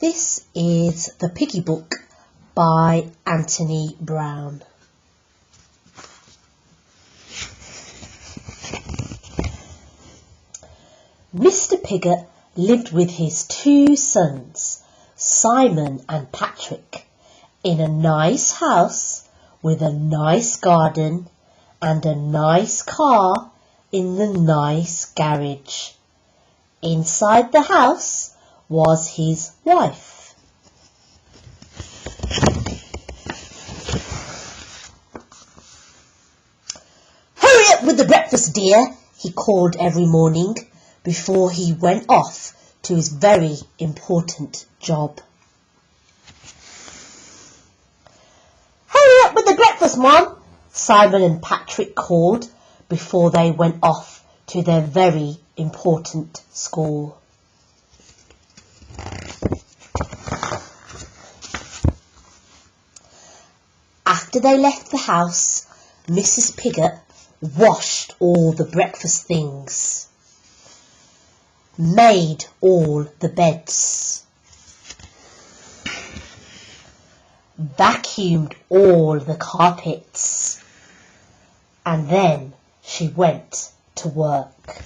This is the Piggybook by Anthony Browne. Mr. Piggot lived with his two sons, Simon and Patrick, in a nice house with a nice garden and a nice car in the nice garage. Inside the house was his wife. "Hurry up with the breakfast, dear," he called every morning before he went off to his very important job. "Hurry up with the breakfast, Mum," Simon and Patrick called before they went off to their very important school. After they left the house, Mrs. Piggot washed all the breakfast things, made all the beds, vacuumed all the carpets, and then she went to work.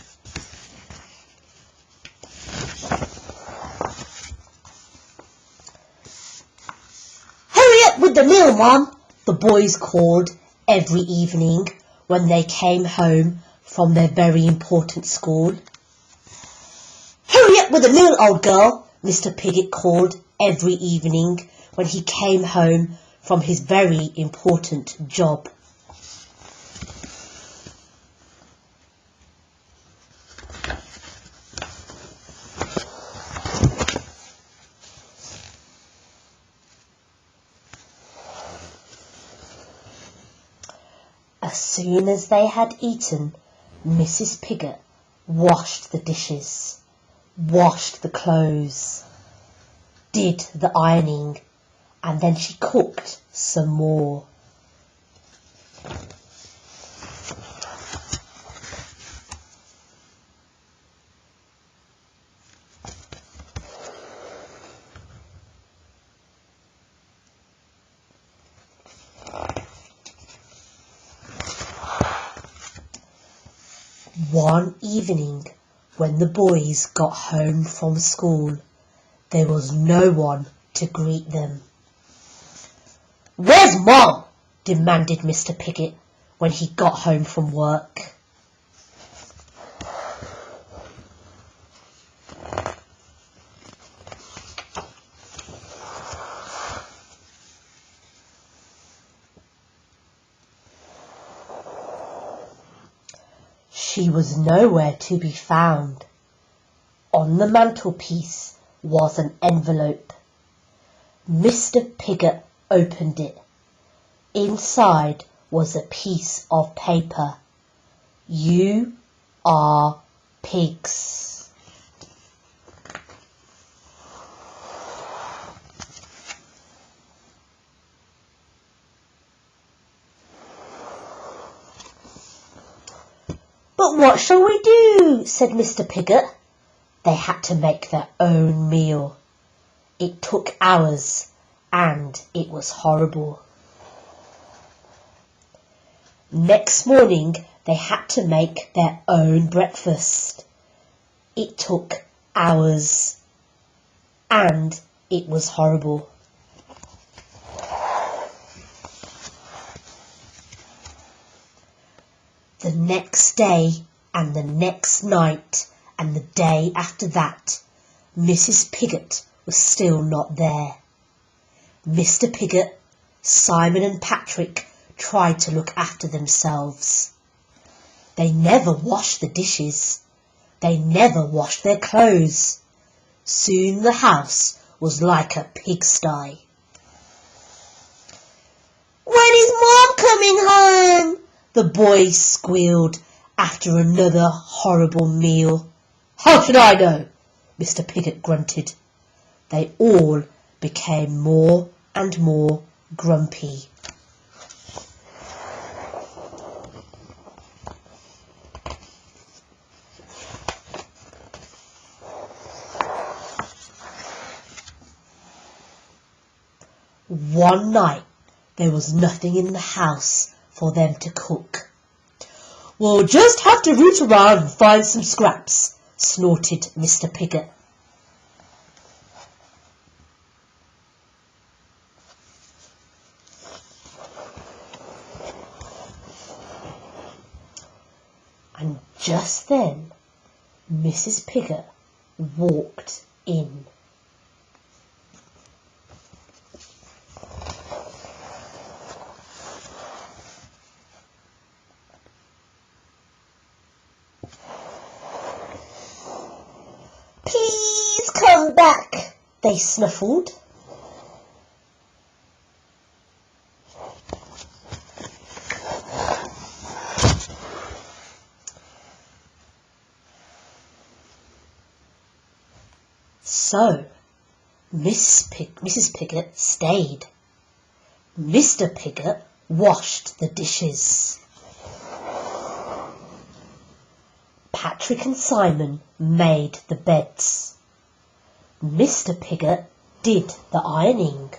"Hurry up with the meal, Mum," the boys called every evening when they came home from their very important school. "Hurry up with the meal, old girl," Mr. Piggot called every evening when he came home from his very important job. As soon as they had eaten, Mrs. Piggot washed the dishes, washed the clothes, did the ironing, and then she cooked some more. One evening, when the boys got home from school, there was no one to greet them. "Where's Mom?" demanded Mr. Piggot when he got home from work. She was nowhere to be found. On the mantelpiece was an envelope. Mr. Piggot opened it. Inside was a piece of paper. "You are pigs." "But what shall we do?" said Mr. Piggot. They had to make their own meal. It took hours and it was horrible. Next morning they had to make their own breakfast. It took hours and it was horrible. The next day and the next night and the day after that, Mrs. Piggot was still not there. Mr. Piggot, Simon and Patrick tried to look after themselves. They never washed the dishes. They never washed their clothes. Soon the house was like a pigsty. "When is Mom coming home?" the boys squealed after another horrible meal. "How should I know?" Mr. Piggot grunted. They all became more and more grumpy. One night there was nothing in the house for them to cook. "We'll just have to root around and find some scraps," snorted Mr. Piggot. And just then Mrs. Piggot walked in. "Please come back," they snuffled. So Mrs. Piggot stayed. Mr. Piggot washed the dishes. Patrick and Simon made the beds. Mr. Piggot did the ironing.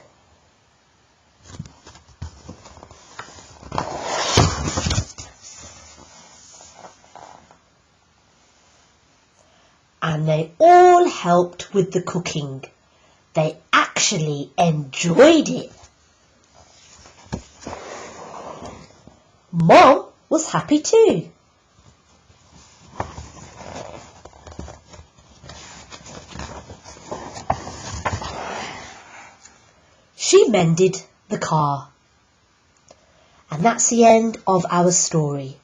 And they all helped with the cooking. They actually enjoyed it. Mom was happy too. She mended the car. And that's the end of our story.